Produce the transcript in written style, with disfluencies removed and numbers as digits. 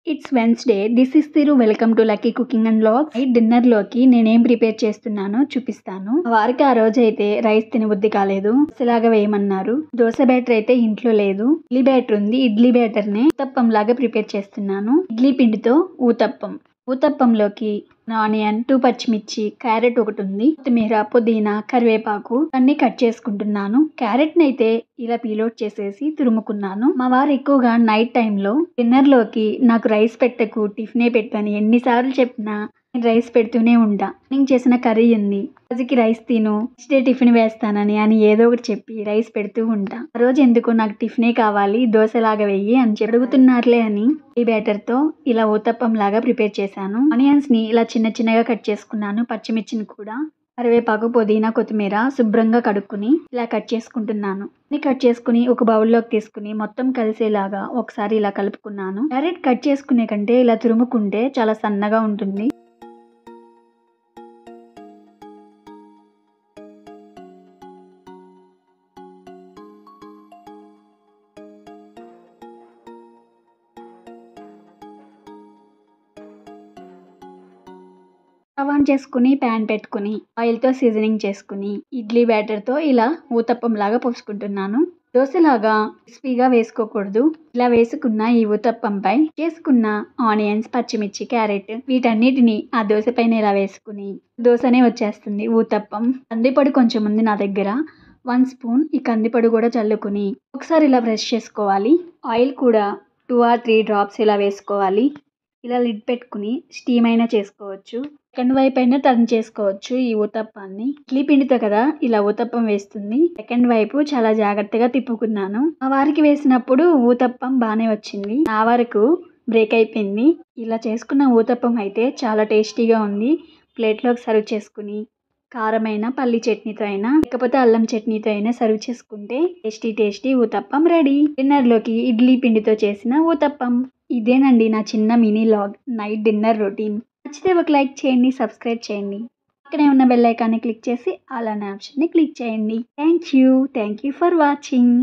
It's Wednesday. This is Thiru. Welcome to Lucky cooking and vlogs. Night డిన్నర్‌లోకి నేనేం prepare చేస్తున్నానో చూపిస్తాను. మా వారికి ఆ రోజైతే రైస్ తినబుద్ధి కాలేదు. దోసలాగా వేయమన్నారు. దోస బ్యాటర్ అయితే ఇంట్లో లేదు. ఇడ్లీ బ్యాటర్ ఉంది. ఇడ్లీ బ్యాటర్‌నే ఊతప్పం లాగా ప్రిపేర్ చేస్తున్నాను. ఇడ్లీ పిండితో ఊతప్పం. ఊతప్పంలోకి ఆనియన్, 2 పచ్చిమిర్చి, క్యారెట్ ఒకటుంది. కొత్తిమీర, పుదీనా, కరివేపాకు అన్నీ కట్ చేసుకుంటున్నాను. క్యారెట్‌నైతే ఇలా పీల్ ఔట్ చేసేసి తురుముకున్నాను. మా వారు ఎక్కువగా నైట్ టైంలో డిన్నర్‌లోకి నాకు రైస్ పెట్టకు, టిఫినే పెట్టు అని ఎన్నిసార్లు చెప్పినా నేను రైస్ పెడుతూనే ఉంటా. మార్నింగ్ చేసిన కర్రీ ఉంది. రోజుకి రైస్ తిను, నెక్స్ట్ డే టిఫిన్ వేస్తానని ఏదో ఒకటి చెప్పి రైస్ పెడుతూ ఉంటా. ఆ రోజు ఎందుకో నాకు టిఫినే కావాలి, దోసలాగా వెయ్యి అని చెప్పి అడుగుతున్నారులే అని ఈ బ్యాటర్‌తో ఇలా ఊతప్పం లాగా ప్రిపేర్ చేశాను. ఆనియన్స్‌ని ఇలా చిన్న చిన్నగా కట్ చేసుకున్నాను. పచ్చిమిర్చిని కూడా కరివేపాకు, పుదీనా, కొత్తిమీర శుభ్రంగా కడుక్కుని ఇలా కట్ చేసుకుంటున్నాను. అన్ని కట్ చేసుకుని ఒక బౌల్‌లోకి తీసుకుని మొత్తం కలిసేలాగా ఒకసారి ఇలా కలుపుకున్నాను. క్యారెట్ కట్ చేసుకునే కంటే ఇలా తురుముకుంటే చాలా సన్నగా ఉంటుంది. స్టవ్ ఆన్ చేసుకుని ప్యాన్ పెట్టుకుని ఆయిల్‌తో సీజనింగ్ చేసుకుని ఇడ్లీ బ్యాటర్‌తో ఇలా ఊతప్పంలాగా పోసుకుంటున్నాను. దోసలాగా క్రిస్పీగా వేసుకోకూడదు. ఇలా వేసుకున్న ఈ ఊతప్పంపై చేసుకున్న ఆనియన్స్, పచ్చిమిర్చి, క్యారెట్ వీటన్నిటిని ఆ దోస పైన ఇలా వేసుకుని దోసనే వచ్చేస్తుంది ఊతప్పం. కందిపొడి కొంచెం ఉంది నా దగ్గర. 1 స్పూన్ ఈ కందిపొడి కూడా చల్లుకుని ఒకసారి ఇలా బ్రష్ చేసుకోవాలి. ఆయిల్ కూడా 2 ఆర్ 3 డ్రాప్స్ ఇలా వేసుకోవాలి. ఇలా లిడ్ పెట్టుకుని స్టీమ్ అయినా చేసుకోవచ్చు. సెకండ్ వైపు అయినా టర్న్ చేసుకోవచ్చు ఈ ఊతప్పాన్ని. ఇడ్లీ పిండితో కదా ఇలా ఊతప్పం వేస్తుంది. సెకండ్ వైపు చాలా జాగ్రత్తగా తిప్పుకున్నాను. మా వారికి వేసినప్పుడు ఊతప్పం బానే వచ్చింది. నా వరకు బ్రేక్ అయిపోయింది. ఇలా చేసుకున్న ఊతప్పం అయితే చాలా టేస్టీగా ఉంది. ప్లేట్లోకి సర్వ్ చేసుకుని కారమైన పల్లి చట్నీతో అయినా లేకపోతే అల్లం చట్నీతో అయినా సర్వ్ చేసుకుంటే టేస్టీ టేస్టీ ఊతప్పం రెడీ. డిన్నర్‌లోకి ఇడ్లీ పిండితో చేసిన ఊతప్పం. ఇదేనండి నా చిన్న mini vlog night dinner routine. నచ్చితే ఒక లైక్ చేయండి, సబ్స్క్రైబ్ చేయండి. పక్కనే ఉన్న బెల్ ఐకాన్ని క్లిక్ చేసి ఆల్ అనే ఆప్షన్‌ని క్లిక్ చేయండి. Thank you for watching.